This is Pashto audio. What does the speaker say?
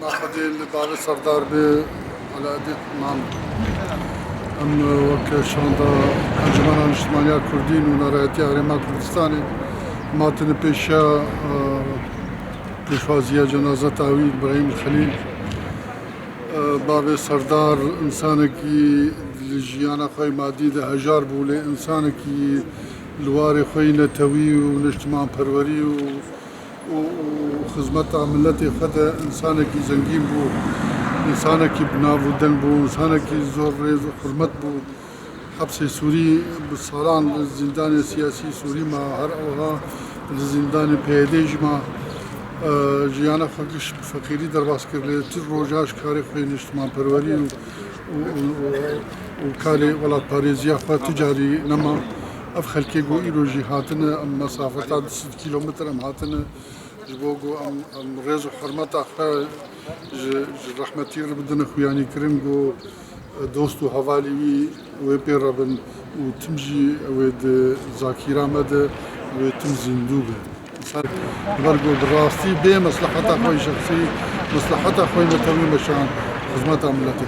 باخذ الباب سردار ب على أديت معنا أم وك شاندا أنجمن الاجتماعية كردين ونرايتي هرما كردستاني ماتن بيشا بشوازية جنازة تاويل إبراهيم الخليل باب سردار إنسانك لجيانا خوي مادي ده هجار بولي إنسانك الواري خوي نتوي ونجتماع پروري وخدمتا ملتي خدا إنسانك زنجين بو إنسانك بنابو دن بو إنسانك زور ريز وخدمت بو حبس سوري بالصالان الزندان السياسي سوري ما هر أوها الزندان بيديج ما جيانا خاكش فقيري درباس كرلي تر روجاش كاري خوي نجتماع پروري وكالي ولا باريزيا خوا تجاري نما اف خلكي جو ايرو جي هاتنا مسافه 6 كيلومتر ام هاتنا جبوغو ام ريزو حرمتا خا رحمتي ربنا خوياني كريم جو دوستو حوالي وي بيربن وتمجي ود ذاكيرا مد وتمزندوغ برجو دراستي بمصلحتها خوي شخصي مصلحتها خوي متوي مشان خدمتها ملتي